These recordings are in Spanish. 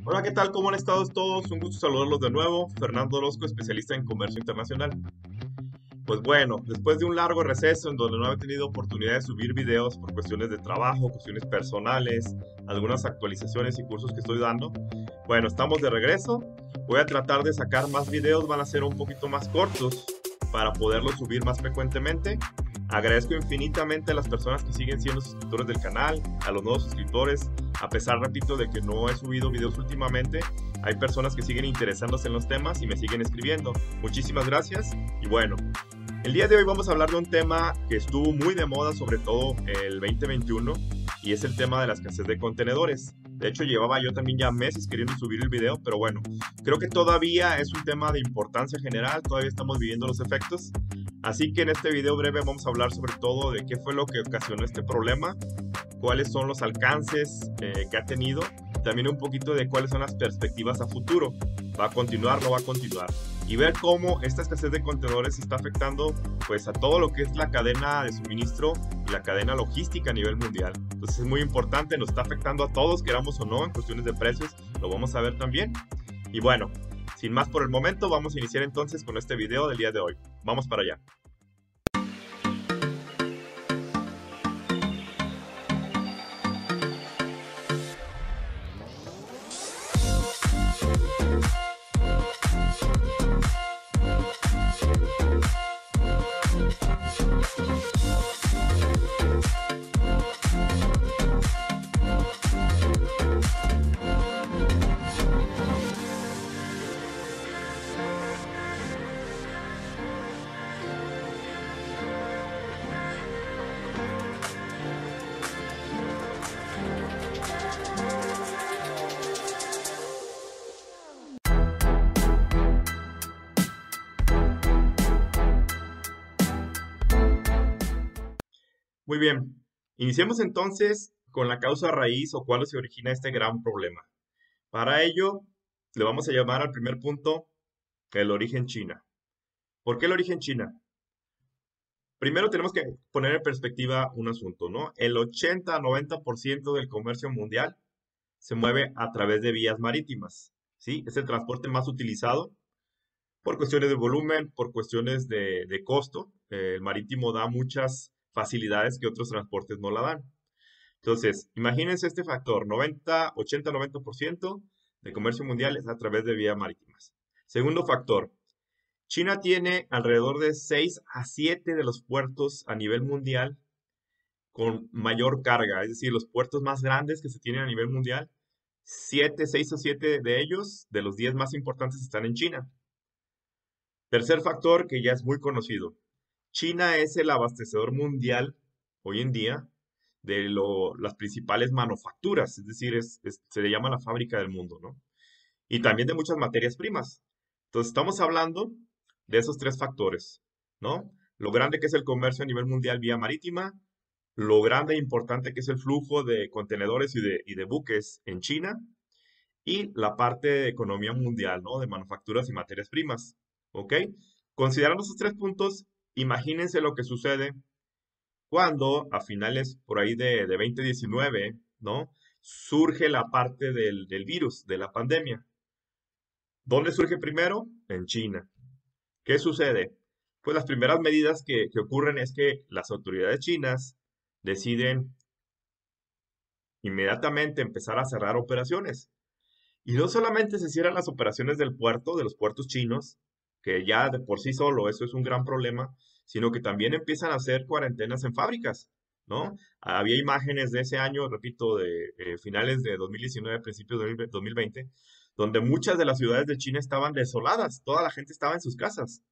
Hola, ¿qué tal? ¿Cómo han estado todos? Un gusto saludarlos de nuevo. Fernando Orozco, especialista en comercio internacional. Pues bueno, después de un largo receso en donde no he tenido oportunidad de subir videos por cuestiones de trabajo, cuestiones personales, algunas actualizaciones y cursos que estoy dando, bueno, estamos de regreso. Voy a tratar de sacar más videos, van a ser un poquito más cortos para poderlos subir más frecuentemente. Agradezco infinitamente a las personas que siguen siendo suscriptores del canal, a los nuevos suscriptores, a pesar, repito, de que no he subido videos últimamente. Hay personas que siguen interesándose en los temas y me siguen escribiendo. Muchísimas gracias y bueno, el día de hoy vamos a hablar de un tema que estuvo muy de moda, sobre todo el 2021, y es el tema de la escasez de contenedores. De hecho, llevaba yo también ya meses queriendo subir el video, pero bueno, creo que todavía es un tema de importancia general, todavía estamos viviendo los efectos. Así que en este video breve vamos a hablar sobre todo de qué fue lo que ocasionó este problema, cuáles son los alcances que ha tenido, también un poquito de cuáles son las perspectivas a futuro. ¿Va a continuar? ¿No va a continuar? Y ver cómo esta escasez de contenedores está afectando pues a todo lo que es la cadena de suministro y la cadena logística a nivel mundial. Entonces es muy importante, nos está afectando a todos, queramos o no, en cuestiones de precios, lo vamos a ver también. Y bueno, sin más por el momento, vamos a iniciar entonces con este video del día de hoy. Vamos para allá. Muy bien, iniciemos entonces con la causa raíz o cuándo se origina este gran problema. Para ello, le vamos a llamar al primer punto el origen China. ¿Por qué el origen China? Primero tenemos que poner en perspectiva un asunto, ¿no? El 80-90% del comercio mundial se mueve a través de vías marítimas, ¿sí? Es el transporte más utilizado por cuestiones de volumen, por cuestiones de costo. El marítimo da muchas facilidades que otros transportes no la dan. Entonces, imagínense este factor, 90, 80, 90% de comercio mundial es a través de vías marítimas. Segundo factor, China tiene alrededor de 6 a 7 de los puertos a nivel mundial con mayor carga, es decir, los puertos más grandes que se tienen a nivel mundial, 7, 6 o 7 de ellos, de los 10 más importantes, están en China. Tercer factor que ya es muy conocido, China es el abastecedor mundial hoy en día de las principales manufacturas, es decir, se le llama la fábrica del mundo, ¿no? Y también de muchas materias primas. Entonces, estamos hablando de esos tres factores, ¿no? Lo grande que es el comercio a nivel mundial vía marítima, lo grande e importante que es el flujo de contenedores y de buques en China, y la parte de economía mundial, ¿no? De manufacturas y materias primas, ¿ok? Considerando esos tres puntos, imagínense lo que sucede cuando a finales por ahí de 2019, ¿no? Surge la parte del virus, de la pandemia. ¿Dónde surge primero? En China. ¿Qué sucede? Pues las primeras medidas que ocurren es que las autoridades chinas deciden inmediatamente empezar a cerrar operaciones. Y no solamente se cierran las operaciones del puerto, de los puertos chinos, que ya de por sí solo eso es un gran problema, sino que también empiezan a hacer cuarentenas en fábricas, ¿no? Había imágenes de ese año, repito, de finales de 2019, principios de 2020, donde muchas de las ciudades de China estaban desoladas, toda la gente estaba en sus casas.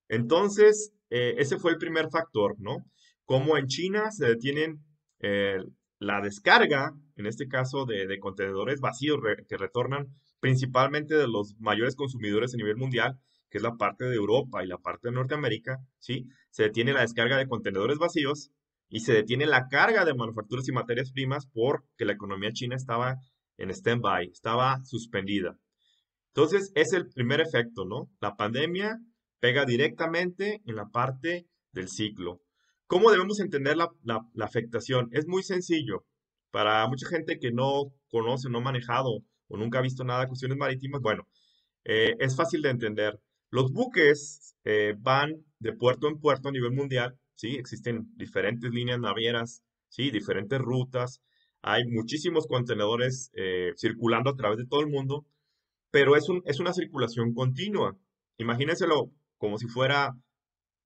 Entonces, ese fue el primer factor, ¿no? Cómo en China se detienen eh, la descarga, en este caso de contenedores vacíos que retornan principalmente de los mayores consumidores a nivel mundial, que es la parte de Europa y la parte de Norteamérica, ¿sí? Se detiene la descarga de contenedores vacíos y se detiene la carga de manufacturas y materias primas porque la economía china estaba en stand-by, estaba suspendida. Entonces, es el primer efecto, ¿no? La pandemia pega directamente en la parte del ciclo. ¿Cómo debemos entender la afectación? Es muy sencillo. Para mucha gente que no conoce, no ha manejado o nunca ha visto nada de cuestiones marítimas, bueno, es fácil de entender. Los buques van de puerto en puerto a nivel mundial, ¿sí? Existen diferentes líneas navieras, ¿sí? Diferentes rutas. Hay muchísimos contenedores circulando a través de todo el mundo, pero es una circulación continua. Imagínenselo como si fuera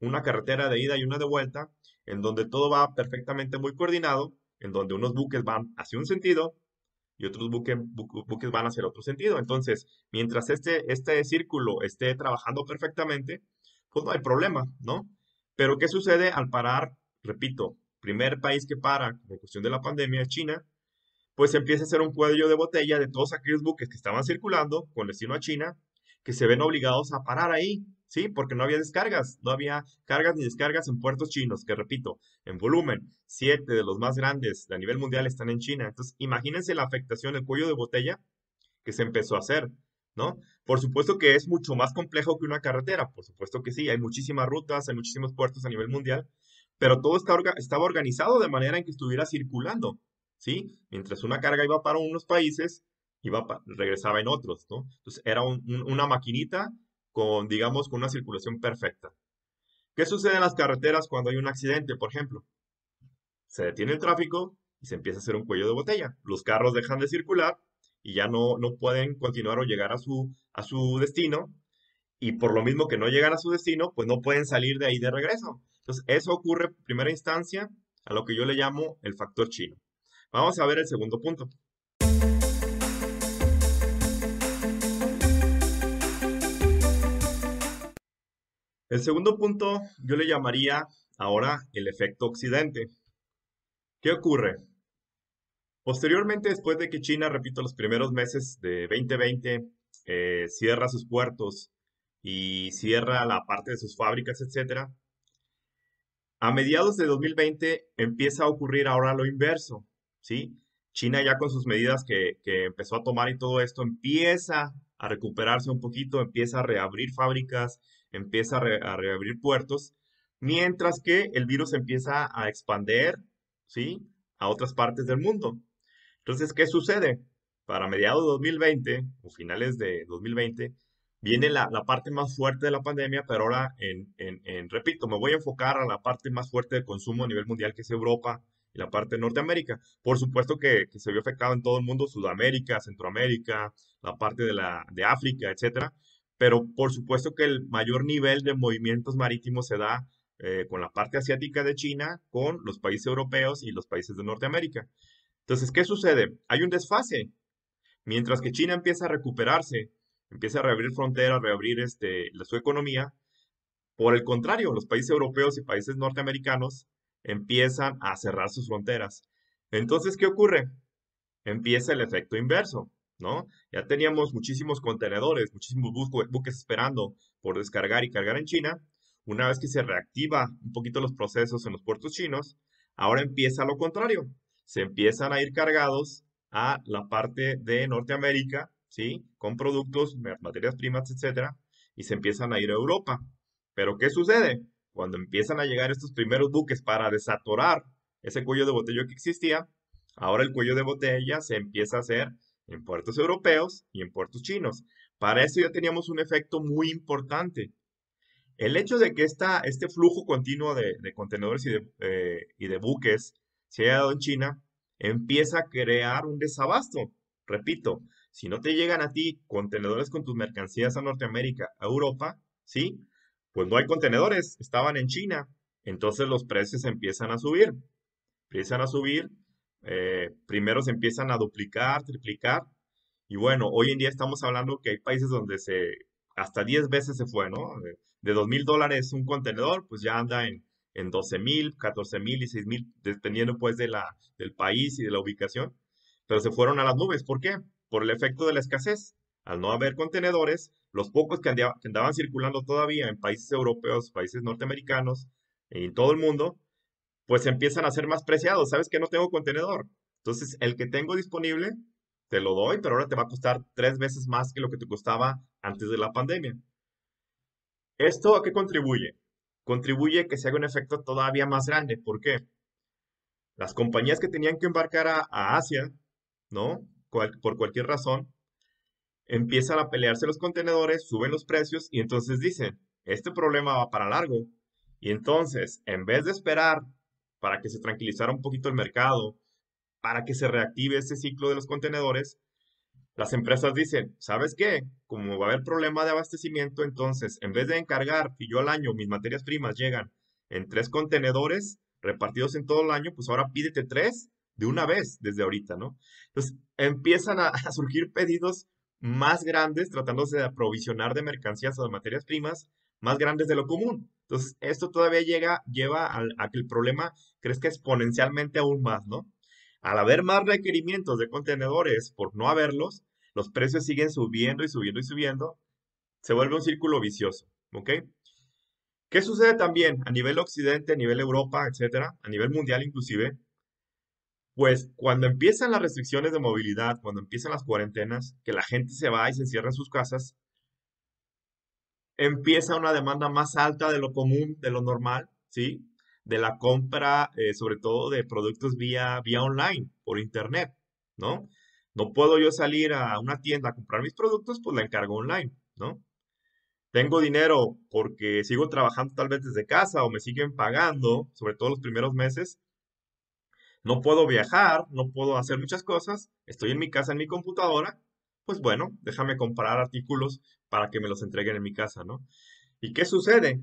una carretera de ida y una de vuelta, en donde todo va perfectamente muy coordinado, en donde unos buques van hacia un sentido y otros buques van hacia el otro sentido. Entonces, mientras este círculo esté trabajando perfectamente, pues no hay problema, ¿no? Pero ¿qué sucede al parar? Repito, primer país que para por cuestión de la pandemia es China, pues empieza a ser un cuello de botella de todos aquellos buques que estaban circulando con destino a China, que se ven obligados a parar ahí, ¿sí? Porque no había descargas, no había cargas ni descargas en puertos chinos, que repito, en volumen, 7 de los más grandes a nivel mundial están en China. Entonces, imagínense la afectación, el cuello de botella que se empezó a hacer, ¿no? Por supuesto que es mucho más complejo que una carretera, por supuesto que sí, hay muchísimas rutas, hay muchísimos puertos a nivel mundial, pero todo estaba organizado de manera en que estuviera circulando, ¿sí? Mientras una carga iba para unos países, regresaba en otros, ¿no? Entonces era una maquinita con, digamos, con una circulación perfecta. ¿Qué sucede en las carreteras cuando hay un accidente, por ejemplo? Se detiene el tráfico y se empieza a hacer un cuello de botella. Los carros dejan de circular y ya no pueden continuar o llegar a su destino, y por lo mismo que no llegan a su destino, pues no pueden salir de ahí de regreso. Entonces, eso ocurre en primera instancia a lo que yo le llamo el factor chino. Vamos a ver el segundo punto. El segundo punto yo le llamaría ahora el efecto Occidente. ¿Qué ocurre? Posteriormente, después de que China, repito, los primeros meses de 2020 cierra sus puertos y cierra la parte de sus fábricas, etcétera, a mediados de 2020 empieza a ocurrir ahora lo inverso, ¿sí? China ya con sus medidas que empezó a tomar y todo esto empieza a recuperarse un poquito, empieza a reabrir fábricas, empieza a reabrir puertos, mientras que el virus empieza a expander, ¿sí? A otras partes del mundo. Entonces, ¿qué sucede? Para mediados de 2020 o finales de 2020 viene la parte más fuerte de la pandemia, pero ahora repito, me voy a enfocar a la parte más fuerte de consumo a nivel mundial, que es Europa y la parte de Norteamérica. Por supuesto que se vio afectado en todo el mundo, Sudamérica, Centroamérica, la parte de África, etcétera. Pero por supuesto que el mayor nivel de movimientos marítimos se da con la parte asiática de China, con los países europeos y los países de Norteamérica. Entonces, ¿qué sucede? Hay un desfase. Mientras que China empieza a recuperarse, empieza a reabrir fronteras, reabrir su economía, por el contrario, los países europeos y países norteamericanos empiezan a cerrar sus fronteras. Entonces, ¿qué ocurre? Empieza el efecto inverso, ¿no? Ya teníamos muchísimos contenedores, muchísimos buques esperando por descargar y cargar en China. Una vez que se reactiva un poquito los procesos en los puertos chinos, ahora empieza lo contrario. Se empiezan a ir cargados a la parte de Norteamérica, ¿sí? Con productos, materias primas, etcétera, y se empiezan a ir a Europa. Pero ¿qué sucede? Cuando empiezan a llegar estos primeros buques para desatorar ese cuello de botella que existía, ahora el cuello de botella se empieza a hacer en puertos europeos y en puertos chinos. Para eso ya teníamos un efecto muy importante. El hecho de que este flujo continuo de contenedores y de buques se haya dado en China empieza a crear un desabasto. Repito, si no te llegan a ti contenedores con tus mercancías a Norteamérica, a Europa, ¿sí? Pues no hay contenedores, estaban en China. Entonces los precios empiezan a subir, primero se empiezan a duplicar, triplicar, y bueno, hoy en día estamos hablando que hay países donde hasta 10 veces se fue, ¿no? De $2,000 un contenedor, pues ya anda en 12,000, 14,000 y 6,000, dependiendo pues del país y de la ubicación, pero se fueron a las nubes. ¿Por qué? Por el efecto de la escasez. Al no haber contenedores, los pocos que andaban circulando todavía en países europeos, países norteamericanos, en todo el mundo, pues empiezan a ser más preciados. Sabes que no tengo contenedor. Entonces, el que tengo disponible, te lo doy, pero ahora te va a costar 3 veces más que lo que te costaba antes de la pandemia. ¿Esto a qué contribuye? Contribuye a que se haga un efecto todavía más grande. ¿Por qué? Las compañías que tenían que embarcar a Asia, ¿no? Por cualquier razón, empiezan a pelearse los contenedores, suben los precios y entonces dicen, este problema va para largo. Y entonces, en vez de esperar para que se tranquilizara un poquito el mercado, para que se reactive ese ciclo de los contenedores, las empresas dicen, ¿sabes qué? Como va a haber problema de abastecimiento, entonces, en vez de encargar que yo al año mis materias primas llegan en 3 contenedores repartidos en todo el año, pues ahora pídete 3 de una vez desde ahorita, ¿no? Entonces, empiezan a surgir pedidos más grandes, tratándose de aprovisionar de mercancías o de materias primas más grandes de lo común. Entonces, esto todavía lleva a que el problema crezca exponencialmente aún más, ¿no? Al haber más requerimientos de contenedores por no haberlos, los precios siguen subiendo y subiendo y subiendo. Se vuelve un círculo vicioso, ¿ok? ¿Qué sucede también a nivel occidente, a nivel Europa, etcétera, a nivel mundial inclusive? Pues cuando empiezan las restricciones de movilidad, cuando empiezan las cuarentenas, que la gente se va y se encierra en sus casas, empieza una demanda más alta de lo común, de lo normal, ¿sí? De la compra, sobre todo de productos vía online, por internet, ¿no? No puedo yo salir a una tienda a comprar mis productos, pues la encargo online, ¿no? Tengo dinero porque sigo trabajando tal vez desde casa o me siguen pagando, sobre todo los primeros meses. No puedo viajar, no puedo hacer muchas cosas. Estoy en mi casa en mi computadora. Pues bueno, déjame comprar artículos para que me los entreguen en mi casa, ¿no? ¿Y qué sucede?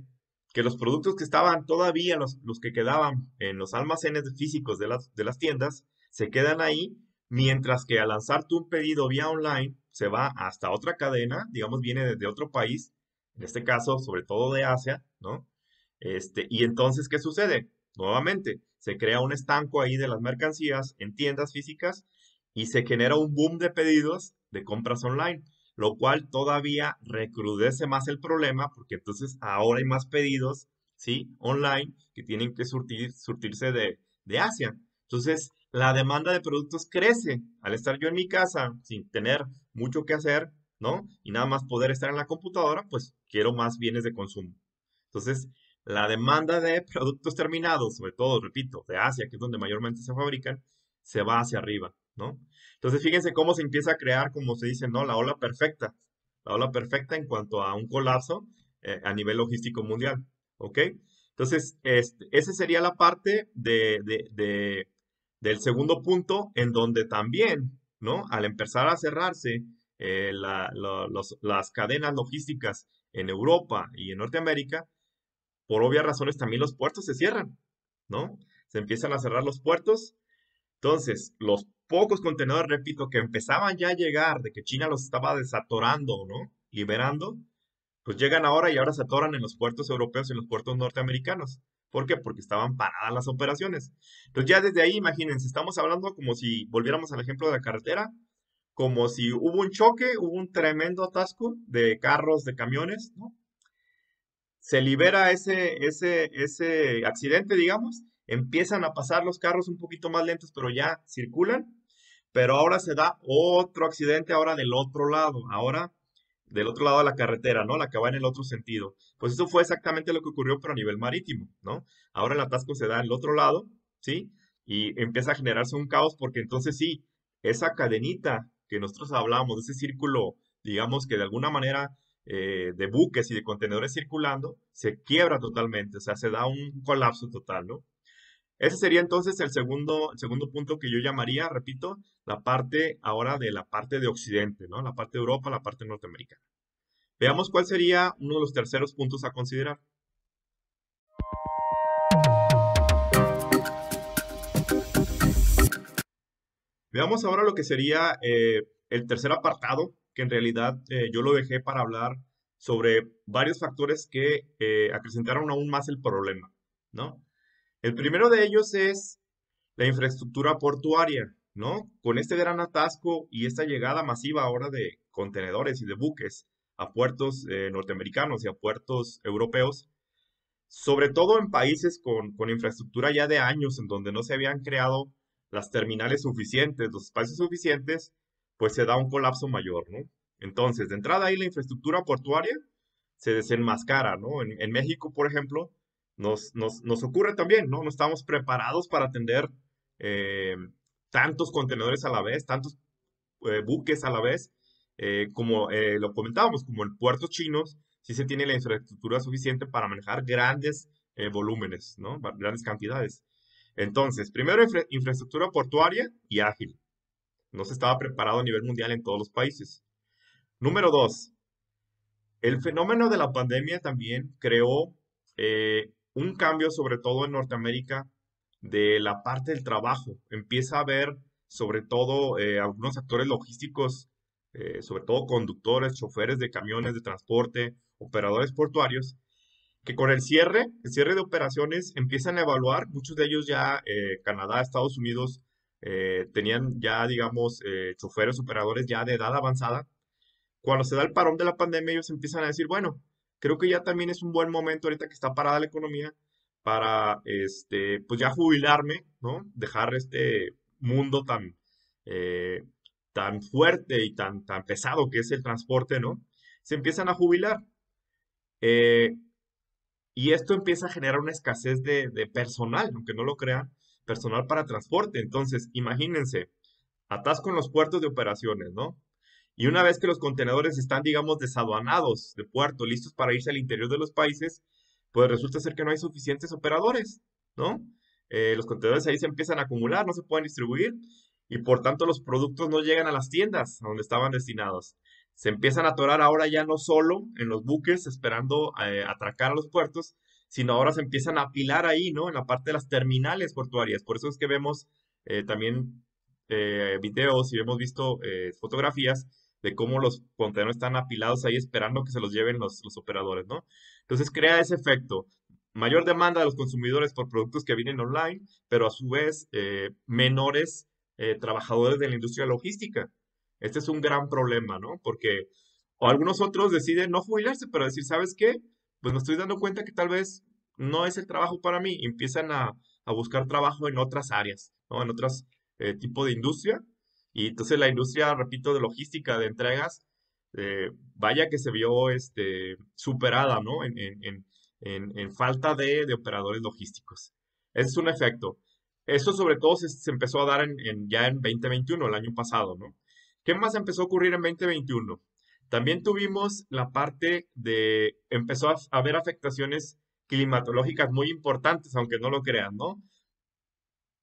Que los productos que estaban todavía, los que quedaban en los almacenes físicos de las tiendas, se quedan ahí, mientras que al lanzar tú un pedido vía online, se va hasta otra cadena, digamos, viene desde otro país, en este caso, sobre todo de Asia, ¿no? Y entonces, ¿qué sucede? Nuevamente, se crea un estanco ahí de las mercancías en tiendas físicas y se genera un boom de pedidos de compras online, lo cual todavía recrudece más el problema porque entonces ahora hay más pedidos, ¿sí? Online que tienen que surtirse de Asia. Entonces, la demanda de productos crece al estar yo en mi casa sin tener mucho que hacer, ¿no? Y nada más poder estar en la computadora, pues quiero más bienes de consumo. Entonces, la demanda de productos terminados, sobre todo, repito, de Asia, que es donde mayormente se fabrican, se va hacia arriba, ¿no? Entonces, fíjense cómo se empieza a crear, como se dice, ¿no? La ola perfecta en cuanto a un colapso a nivel logístico mundial, ¿ok? Entonces, esa sería la parte del segundo punto, en donde también, ¿no? Al empezar a cerrarse las cadenas logísticas en Europa y en Norteamérica, por obvias razones también los puertos se cierran, ¿no? Se empiezan a cerrar los puertos. Entonces, los pocos contenedores, repito, que empezaban ya a llegar, de que China los estaba desatorando, ¿no? Liberando, pues llegan ahora y ahora se atoran en los puertos europeos y en los puertos norteamericanos. ¿Por qué? Porque estaban paradas las operaciones. Entonces ya desde ahí, imagínense, estamos hablando como si volviéramos al ejemplo de la carretera, como si hubo un choque, hubo un tremendo atasco de carros, de camiones, ¿no? Se libera ese accidente, digamos, empiezan a pasar los carros un poquito más lentos, pero ya circulan, pero ahora se da otro accidente ahora del otro lado, ahora del otro lado de la carretera, ¿no? La que va en el otro sentido. Pues eso fue exactamente lo que ocurrió, pero a nivel marítimo, ¿no? Ahora el atasco se da en el otro lado, ¿sí? Y empieza a generarse un caos porque entonces sí, esa cadenita que nosotros hablamos, ese círculo, digamos que de alguna manera de buques y de contenedores circulando, se quiebra totalmente, o sea, se da un colapso total, ¿no? Ese sería entonces el segundo punto que yo llamaría, repito, la parte ahora de la parte de Occidente, ¿no? La parte de Europa, la parte norteamericana. Veamos cuál sería uno de los terceros puntos a considerar. Veamos ahora lo que sería el tercer apartado, que en realidad yo lo dejé para hablar sobre varios factores que acrecentaron aún más el problema, ¿no? El primero de ellos es la infraestructura portuaria, ¿no? Con este gran atasco y esta llegada masiva ahora de contenedores y de buques a puertos norteamericanos y a puertos europeos, sobre todo en países con infraestructura ya de años, en donde no se habían creado las terminales suficientes, los espacios suficientes, pues se da un colapso mayor, ¿no? Entonces, de entrada ahí la infraestructura portuaria se desenmascara, ¿no? En México, por ejemplo, nos ocurre también, ¿no? No estamos preparados para atender eh, tantos contenedores a la vez, tantos buques a la vez. como lo comentábamos, como en puertos chinos, sí se tiene la infraestructura suficiente para manejar grandes volúmenes, ¿no? Grandes cantidades. Entonces, primero infraestructura portuaria y ágil. No se estaba preparado a nivel mundial en todos los países. Número dos, el fenómeno de la pandemia también creó un cambio, sobre todo en Norteamérica, de la parte del trabajo. Empieza a haber, sobre todo, algunos actores logísticos, sobre todo conductores, choferes de camiones de transporte, operadores portuarios, que con el cierre de operaciones, empiezan a evaluar, muchos de ellos ya, Canadá, Estados Unidos, tenían ya, digamos, choferes, operadores ya de edad avanzada. Cuando se da el parón de la pandemia, ellos empiezan a decir, bueno, creo que ya también es un buen momento ahorita que está parada la economía para, pues ya jubilarme, ¿no? Dejar este mundo eh, tan fuerte y tan pesado que es el transporte, ¿no? Se empiezan a jubilar. Eh, y esto empieza a generar una escasez de personal, aunque no lo crean, personal para transporte. Entonces, imagínense, atasco en los puertos de operaciones, ¿no? Y una vez que los contenedores están, digamos, desaduanados de puerto, listos para irse al interior de los países, pues resulta ser que no hay suficientes operadores, ¿no? Los contenedores ahí se empiezan a acumular, no se pueden distribuir y por tanto los productos no llegan a las tiendas a donde estaban destinados. Se empiezan a atorar ahora ya no solo en los buques esperando atracar a los puertos, sino ahora se empiezan a apilar ahí, ¿no? En la parte de las terminales portuarias. Por eso es que vemos también videos y hemos visto fotografías de cómo los contenedores están apilados ahí esperando que se los lleven los operadores, ¿no? Entonces crea ese efecto. Mayor demanda de los consumidores por productos que vienen online, pero a su vez menores trabajadores de la industria logística. Este es un gran problema, ¿no? Porque o algunos otros deciden no jubilarse, pero decir, ¿sabes qué? Pues me estoy dando cuenta que tal vez no es el trabajo para mí. Y empiezan a buscar trabajo en otras áreas, ¿no? En otros tipos de industria. Y entonces la industria, repito, de logística, de entregas, vaya que se vio superada, ¿no? En falta de operadores logísticos. Ese es un efecto. Eso sobre todo se empezó a dar ya en 2021, el año pasado, ¿no? ¿Qué más empezó a ocurrir en 2021? También tuvimos la parte empezó a haber afectaciones climatológicas muy importantes, aunque no lo crean, ¿no?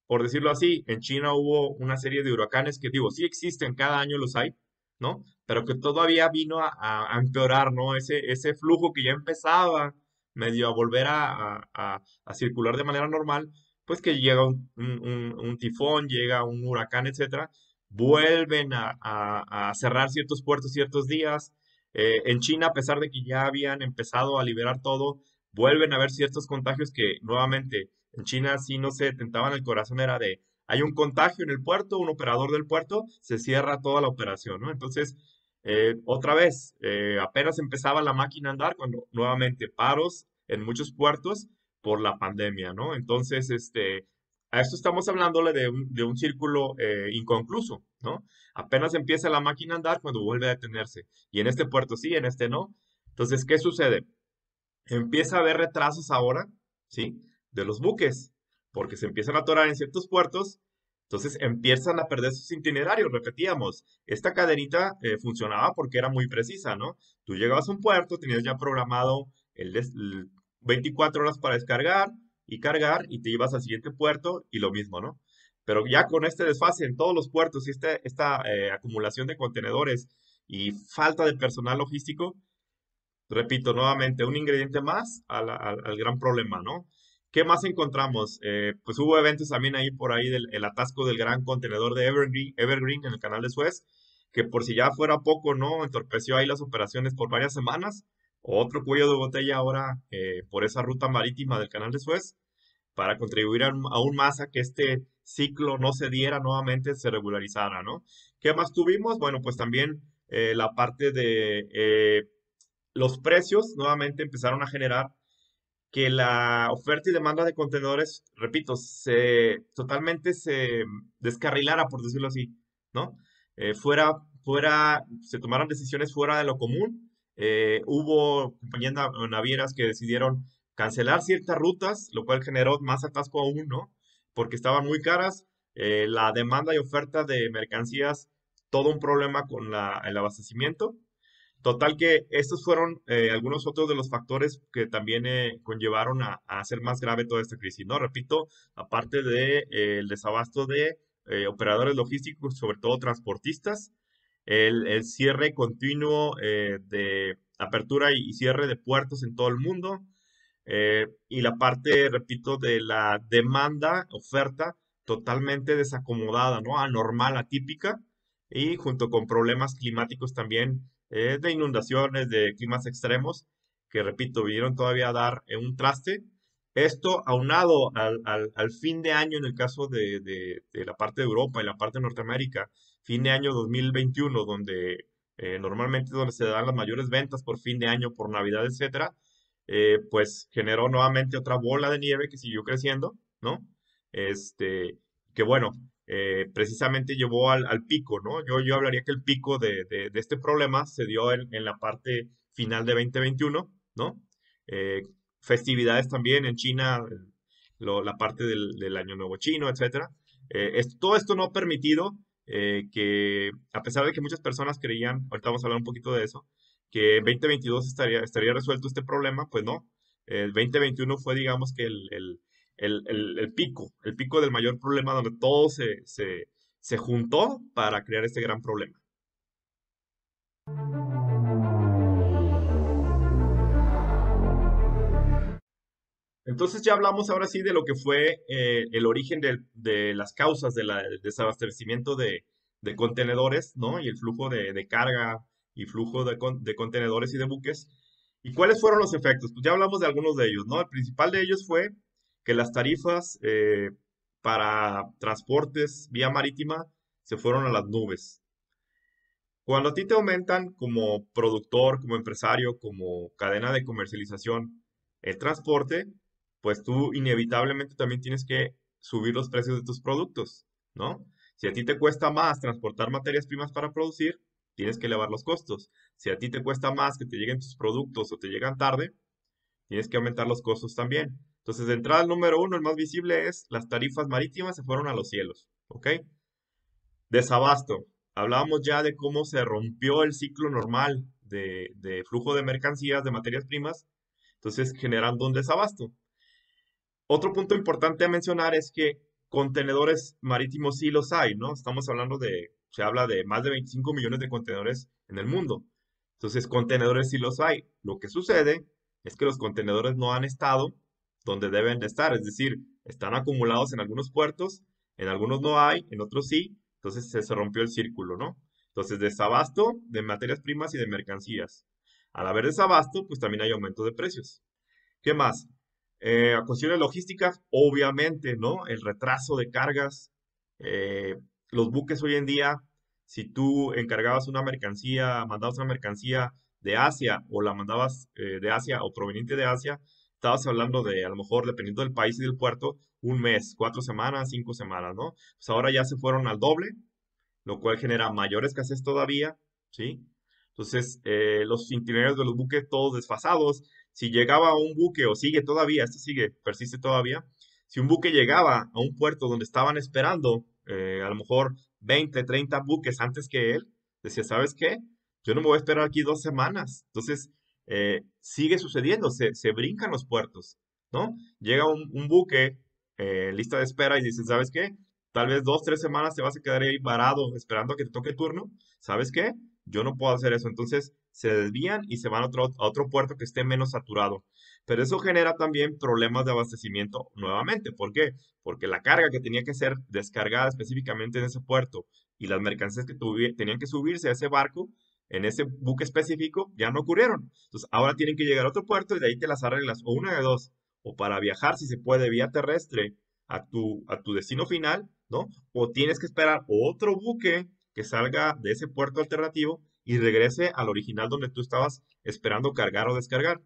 Por decirlo así, en China hubo una serie de huracanes que digo, sí existen, cada año los hay, ¿no? Pero que todavía vino a empeorar, ¿no? Ese flujo que ya empezaba medio a volver a circular de manera normal, pues que llega un tifón, llega un huracán, etcétera, vuelven a cerrar ciertos puertos ciertos días. En China, a pesar de que ya habían empezado a liberar todo, vuelven a haber ciertos contagios que nuevamente en China sí no se tentaban el corazón, era de, hay un contagio en el puerto, un operador del puerto, se cierra toda la operación, ¿no? Entonces, otra vez, apenas empezaba la máquina a andar cuando nuevamente paros en muchos puertos por la pandemia, ¿no? Entonces, a esto estamos hablándole de un círculo inconcluso, ¿no? Apenas empieza la máquina a andar cuando vuelve a detenerse. Y en este puerto sí, en este no. Entonces, ¿qué sucede? Empieza a haber retrasos ahora, ¿sí? De los buques, porque se empiezan a atorar en ciertos puertos, entonces empiezan a perder sus itinerarios, repetíamos. Esta cadenita funcionaba porque era muy precisa, ¿no? Tú llegabas a un puerto, tenías ya programado el 24 horas para descargar y cargar y te ibas al siguiente puerto y lo mismo, ¿no? Pero ya con este desfase en todos los puertos y esta acumulación de contenedores y falta de personal logístico, repito nuevamente, un ingrediente más al gran problema, ¿no? ¿Qué más encontramos? Pues hubo eventos también ahí por ahí del el atasco del gran contenedor de Evergreen en el canal de Suez, que por si ya fuera poco, ¿no? Entorpeció ahí las operaciones por varias semanas. Otro cuello de botella ahora por esa ruta marítima del canal de Suez para contribuir aún más a que este ciclo no se diera nuevamente, se regularizara, ¿no? ¿Qué más tuvimos? Bueno, pues también la parte de los precios nuevamente empezaron a generar que la oferta y demanda de contenedores, repito, totalmente se descarrilara, por decirlo así, ¿no? Se tomaron decisiones fuera de lo común. Hubo compañías navieras que decidieron cancelar ciertas rutas, lo cual generó más atasco aún, ¿no? Porque estaban muy caras. La demanda y oferta de mercancías todo un problema con el abastecimiento. Total que estos fueron algunos otros de los factores que también conllevaron a hacer más grave toda esta crisis, ¿no? Repito, aparte de, el desabasto de operadores logísticos, sobre todo transportistas, el cierre continuo de apertura y cierre de puertos en todo el mundo, y la parte, repito, de la demanda, oferta totalmente desacomodada, ¿no? Anormal, atípica, y junto con problemas climáticos también, de inundaciones, de climas extremos, que repito, vinieron todavía a dar un traste. Esto aunado al fin de año en el caso de la parte de Europa y la parte de Norteamérica, fin de año 2021, donde normalmente es donde se dan las mayores ventas por fin de año, por Navidad, etcétera, pues generó nuevamente otra bola de nieve que siguió creciendo, ¿no? Este, que bueno, precisamente llevó al pico, ¿no? Yo hablaría que el pico de este problema se dio en la parte final de 2021, ¿no? Eh, Festividades también en China, la parte del Año Nuevo Chino, etcétera. Todo esto no ha permitido que, a pesar de que muchas personas creían, ahorita vamos a hablar un poquito de eso, que en 2022 estaría resuelto este problema, pues no. El 2021 fue, digamos, que el pico del mayor problema donde todo se juntó para crear este gran problema. Entonces ya hablamos ahora sí de lo que fue el origen de las causas del desabastecimiento de contenedores, ¿no? Y el flujo de carga y flujo de contenedores y de buques. ¿Y cuáles fueron los efectos? Pues ya hablamos de algunos de ellos, ¿no? El principal de ellos fue que las tarifas para transportes vía marítima se fueron a las nubes. Cuando a ti te aumentan como productor, como empresario, como cadena de comercialización el transporte, pues tú inevitablemente también tienes que subir los precios de tus productos, ¿no? Si a ti te cuesta más transportar materias primas para producir, tienes que elevar los costos. Si a ti te cuesta más que te lleguen tus productos o te llegan tarde, tienes que aumentar los costos también. Entonces, de entrada, el número uno, el más visible es las tarifas marítimas se fueron a los cielos, ¿ok? Desabasto. Hablábamos ya de cómo se rompió el ciclo normal de flujo de mercancías, de materias primas, entonces generando un desabasto. Otro punto importante a mencionar es que contenedores marítimos sí los hay, ¿no? Estamos hablando se habla de más de 25 millones de contenedores en el mundo. Entonces, contenedores sí los hay. Lo que sucede es que los contenedores no han estado donde deben de estar, es decir, están acumulados en algunos puertos, en algunos no hay, en otros sí, entonces se rompió el círculo, ¿no? Entonces, desabasto de materias primas y de mercancías. Al haber desabasto, pues también hay aumento de precios. ¿Qué más? A cuestiones logísticas, obviamente, ¿no? El retraso de cargas. eh, los buques hoy en día, si tú encargabas una mercancía, mandabas una mercancía de Asia o la mandabas de Asia o proveniente de Asia, estabas hablando de, a lo mejor, dependiendo del país y del puerto, un mes, 4 semanas, 5 semanas, ¿no? Pues ahora ya se fueron al doble, lo cual genera mayor escasez todavía, ¿sí? Entonces, los itinerarios de los buques todos desfasados. Si llegaba un buque, o sigue todavía, esto sigue, persiste todavía, si un buque llegaba a un puerto donde estaban esperando a lo mejor 20, 30 buques antes que él, decía, ¿sabes qué? Yo no me voy a esperar aquí 2 semanas. Entonces, sigue sucediendo, se brincan los puertos, ¿no? Llega un buque en lista de espera y dice, ¿sabes qué? Tal vez 2, 3 semanas te vas a quedar ahí varado esperando a que te toque turno. ¿Sabes qué? Yo no puedo hacer eso. Entonces se desvían y se van a otro puerto que esté menos saturado. Pero eso genera también problemas de abastecimiento nuevamente. ¿Por qué? Porque la carga que tenía que ser descargada específicamente en ese puerto y las mercancías que tenían que subirse a ese barco, en ese buque específico, ya no ocurrieron. Entonces ahora tienen que llegar a otro puerto y de ahí te las arreglas. O una de dos. O para viajar, si se puede, vía terrestre a tu destino final, ¿no? O tienes que esperar otro buque que salga de ese puerto alternativo y regrese al original donde tú estabas esperando cargar o descargar.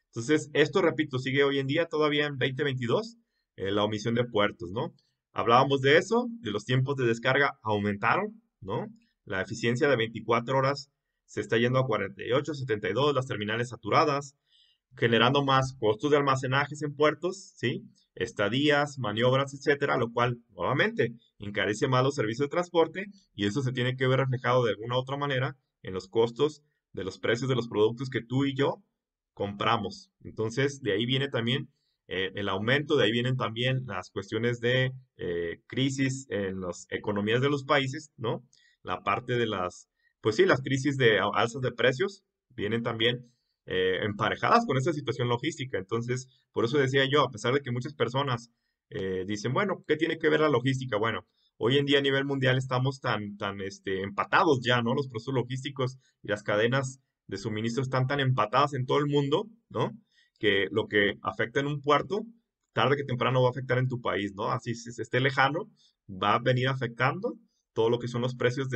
Entonces, esto, repito, sigue hoy en día todavía en 2022, la omisión de puertos, ¿no? Hablábamos de eso, de los tiempos de descarga aumentaron, ¿no? La eficiencia de 24 horas se está yendo a 48, 72, las terminales saturadas. generando más costos de almacenajes en puertos, ¿sí? Estadías, maniobras, etcétera, lo cual nuevamente encarece más los servicios de transporte y eso se tiene que ver reflejado de alguna u otra manera en los costos de los precios de los productos que tú y yo compramos. Entonces, de ahí viene también el aumento, de ahí vienen también las cuestiones de crisis en las economías de los países, ¿no? La parte de pues sí, las crisis de alzas de precios vienen también emparejadas con esta situación logística. Entonces, por eso decía yo, a pesar de que muchas personas dicen, bueno, ¿qué tiene que ver la logística? Bueno, hoy en día a nivel mundial estamos tan empatados ya, ¿no? Los procesos logísticos y las cadenas de suministro están tan empatadas en todo el mundo, ¿no? Que lo que afecta en un puerto, tarde que temprano va a afectar en tu país, ¿no? Así si se esté lejano, va a venir afectando todo lo que son los precios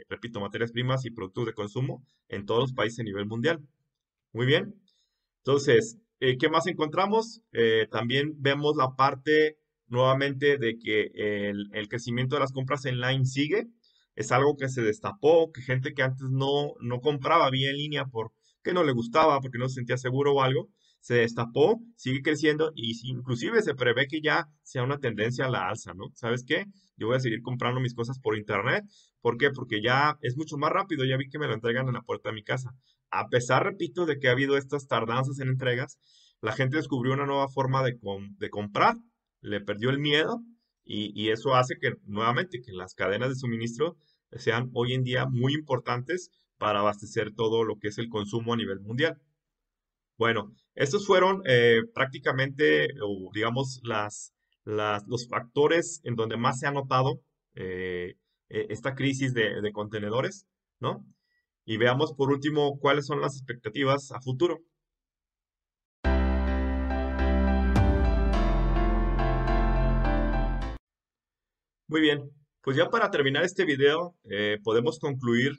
repito, materias primas y productos de consumo en todos los países a nivel mundial. Muy bien. Entonces, ¿qué más encontramos? También vemos la parte nuevamente de que el crecimiento de las compras online sigue. Es algo que se destapó, que gente que antes no compraba vía en línea porque no le gustaba, porque no se sentía seguro o algo, se destapó, sigue creciendo y inclusive se prevé que ya sea una tendencia a la alza, ¿no? ¿Sabes qué? Yo voy a seguir comprando mis cosas por internet. ¿Por qué? Porque ya es mucho más rápido, ya vi que me lo entregan en la puerta de mi casa. A pesar, repito, de que ha habido estas tardanzas en entregas, la gente descubrió una nueva forma de comprar, le perdió el miedo y eso hace que nuevamente que las cadenas de suministro sean hoy en día muy importantes para abastecer todo lo que es el consumo a nivel mundial. Bueno, estos fueron prácticamente, o digamos, los factores en donde más se ha notado esta crisis de contenedores, ¿no? Y veamos por último cuáles son las expectativas a futuro. Muy bien, pues ya para terminar este video, podemos concluir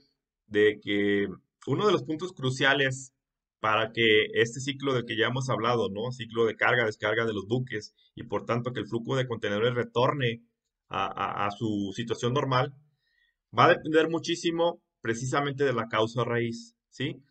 de que uno de los puntos cruciales para que este ciclo del que ya hemos hablado, ¿no? Ciclo de carga, descarga de los buques y por tanto que el flujo de contenedores retorne a su situación normal, va a depender muchísimo precisamente de la causa raíz, ¿sí?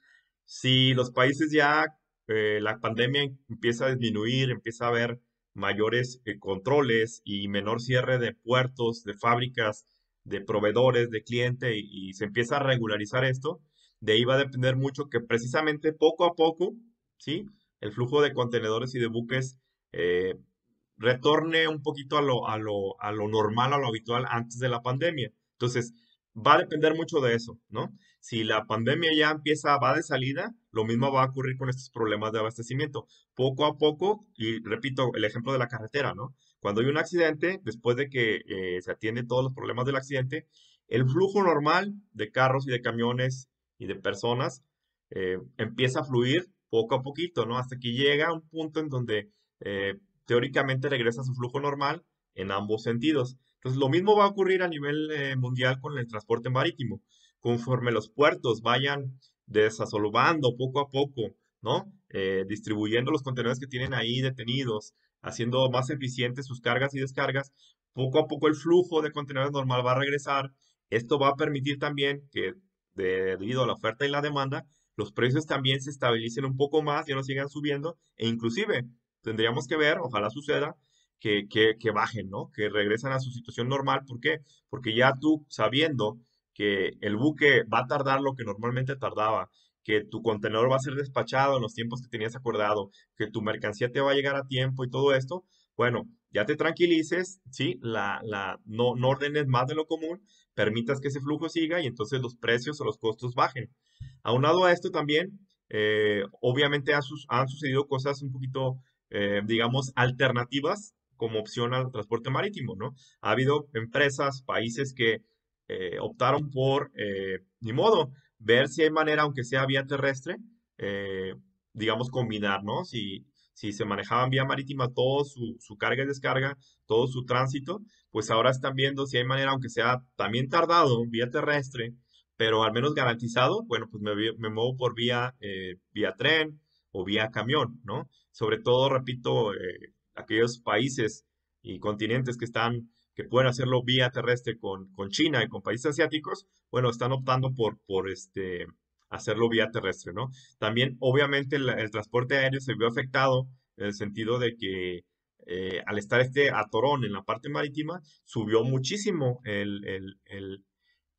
Si los países ya, la pandemia empieza a disminuir, empieza a haber mayores controles y menor cierre de puertos, de fábricas, de proveedores, de cliente y se empieza a regularizar esto, de ahí va a depender mucho que precisamente poco a poco, ¿sí? El flujo de contenedores y de buques eh, retorne un poquito a lo normal, a lo habitual antes de la pandemia. Entonces, va a depender mucho de eso, ¿no? Si la pandemia ya va de salida, lo mismo va a ocurrir con estos problemas de abastecimiento. Poco a poco, y repito el ejemplo de la carretera, ¿no? Cuando hay un accidente, después de que se atiende todos los problemas del accidente, el flujo normal de carros y de camiones y de personas empieza a fluir poco a poquito, ¿no? Hasta que llega a un punto en donde teóricamente regresa a su flujo normal en ambos sentidos. Entonces, lo mismo va a ocurrir a nivel mundial con el transporte marítimo. Conforme los puertos vayan desasolvando poco a poco, ¿no? Distribuyendo los contenedores que tienen ahí detenidos, haciendo más eficientes sus cargas y descargas, poco a poco el flujo de contenedores normal va a regresar. Esto va a permitir también que, debido a la oferta y la demanda, los precios también se estabilicen un poco más, ya no sigan subiendo, e inclusive tendríamos que ver, ojalá suceda, que bajen, ¿no? Que regresan a su situación normal. ¿Por qué? Porque ya tú, sabiendo que el buque va a tardar lo que normalmente tardaba, que tu contenedor va a ser despachado en los tiempos que tenías acordado, que tu mercancía te va a llegar a tiempo y todo esto, bueno, ya te tranquilices, ¿sí? No ordenes más de lo común, permitas que ese flujo siga y entonces los precios o los costos bajen. Aunado a esto también, obviamente han sucedido cosas un poquito digamos, alternativas como opción al transporte marítimo, ¿no? Ha habido empresas, países que optaron por, ni modo, ver si hay manera, aunque sea vía terrestre, eh, digamos, combinar, ¿no? Si se manejaban vía marítima todo su carga y descarga, todo su tránsito, pues ahora están viendo si hay manera, aunque sea también tardado, vía terrestre, pero al menos garantizado, bueno, pues me muevo por vía tren o vía camión, ¿no? Sobre todo, repito, aquellos países y continentes que pueden hacerlo vía terrestre con China y con países asiáticos, bueno, están optando por hacerlo vía terrestre, ¿no? También, obviamente, el transporte aéreo se vio afectado en el sentido de que al estar este atorón en la parte marítima, subió muchísimo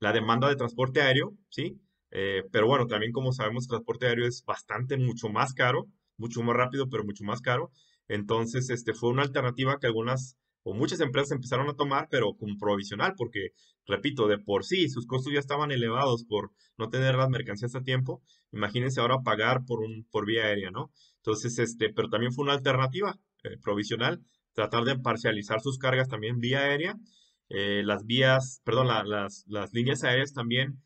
la demanda de transporte aéreo, ¿sí? Pero bueno, también como sabemos, el transporte aéreo es bastante, mucho más caro, mucho más rápido, pero mucho más caro. Entonces, fue una alternativa que algunas o muchas empresas empezaron a tomar, pero como provisional, porque, repito, de por sí sus costos ya estaban elevados por no tener las mercancías a tiempo. Imagínense ahora pagar por vía aérea, ¿no? Entonces, pero también fue una alternativa provisional, tratar de parcializar sus cargas también vía aérea. Las vías, perdón, las líneas aéreas también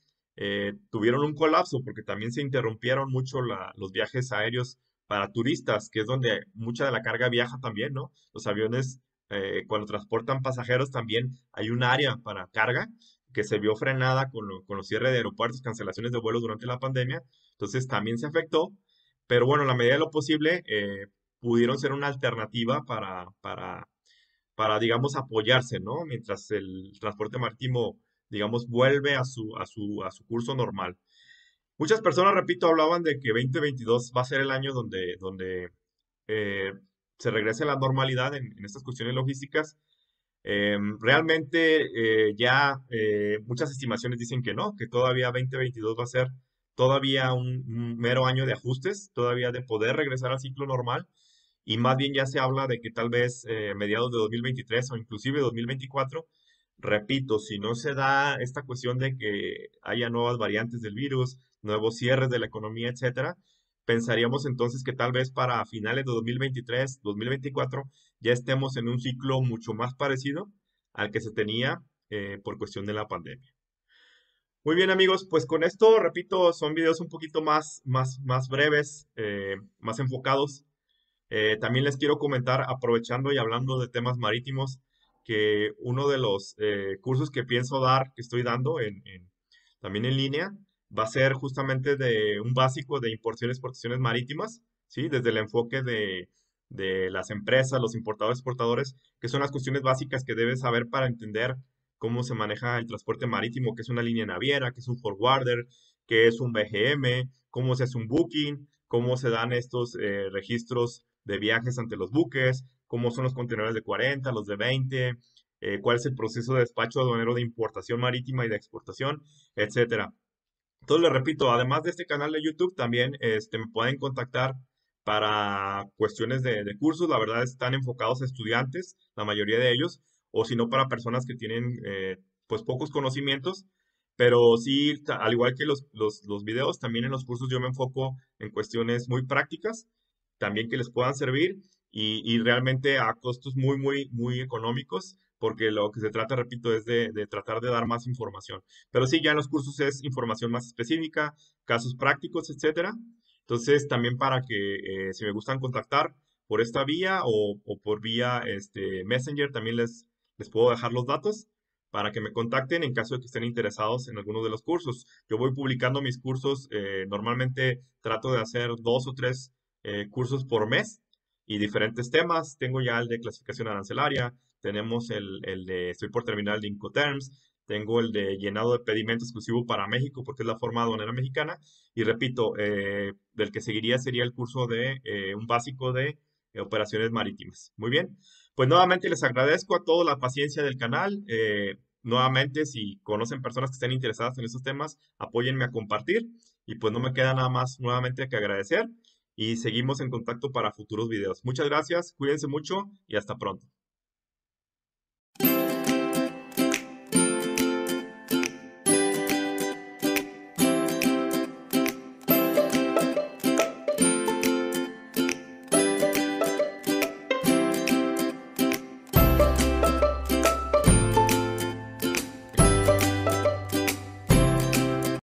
tuvieron un colapso porque también se interrumpieron mucho los viajes aéreos para turistas, que es donde mucha de la carga viaja también, ¿no? Los aviones, cuando transportan pasajeros, también hay un área para carga que se vio frenada con los cierres de aeropuertos, cancelaciones de vuelos durante la pandemia. Entonces también se afectó, pero bueno, en la medida de lo posible, pudieron ser una alternativa para, digamos, apoyarse, ¿no? Mientras el transporte marítimo, digamos, vuelve a su curso normal. Muchas personas, repito, hablaban de que 2022 va a ser el año donde eh, se regrese a la normalidad en estas cuestiones logísticas. Realmente ya muchas estimaciones dicen que no, que todavía 2022 va a ser todavía un mero año de ajustes, todavía de poder regresar al ciclo normal, y más bien ya se habla de que tal vez mediados de 2023 o inclusive 2024, repito, si no se da esta cuestión de que haya nuevas variantes del virus, nuevos cierres de la economía, etcétera, pensaríamos entonces que tal vez para finales de 2023, 2024, ya estemos en un ciclo mucho más parecido al que se tenía por cuestión de la pandemia. Muy bien, amigos, pues con esto, repito, son videos un poquito más breves, más enfocados. También les quiero comentar, aprovechando y hablando de temas marítimos, que uno de los cursos que pienso dar, que estoy dando también en línea, va a ser justamente de un básico de importaciones y exportaciones marítimas, ¿sí? Desde el enfoque de las empresas, los importadores, exportadores, que son las cuestiones básicas que debes saber para entender cómo se maneja el transporte marítimo, qué es una línea naviera, qué es un forwarder, qué es un BGM, cómo se hace un booking, cómo se dan estos registros de viajes ante los buques, cómo son los contenedores de 40, los de 20, cuál es el proceso de despacho aduanero de importación marítima y de exportación, etcétera. Entonces, les repito, además de este canal de YouTube, también me pueden contactar para cuestiones de cursos. La verdad están enfocados a estudiantes, la mayoría de ellos, o si no para personas que tienen pues pocos conocimientos. Pero sí, al igual que los videos, también en los cursos yo me enfoco en cuestiones muy prácticas, también que les puedan servir y realmente a costos muy económicos, porque lo que se trata, repito, es de tratar de dar más información. Pero sí, ya en los cursos es información más específica, casos prácticos, etcétera. Entonces, también para que si me gustan contactar por esta vía o por vía Messenger, también les puedo dejar los datos para que me contacten en caso de que estén interesados en alguno de los cursos. Yo voy publicando mis cursos, normalmente trato de hacer 2 o 3 cursos por mes y diferentes temas. Tengo ya el de clasificación arancelaria, tenemos el de, estoy por terminar el de Incoterms, tengo el de llenado de pedimento exclusivo para México porque es la forma aduanera mexicana. Y repito, del que seguiría sería el curso de un básico de operaciones marítimas. Muy bien, pues nuevamente les agradezco a todos la paciencia del canal. Nuevamente, si conocen personas que estén interesadas en estos temas, apóyenme a compartir. Y pues no me queda nada más nuevamente que agradecer y seguimos en contacto para futuros videos. Muchas gracias, cuídense mucho y hasta pronto.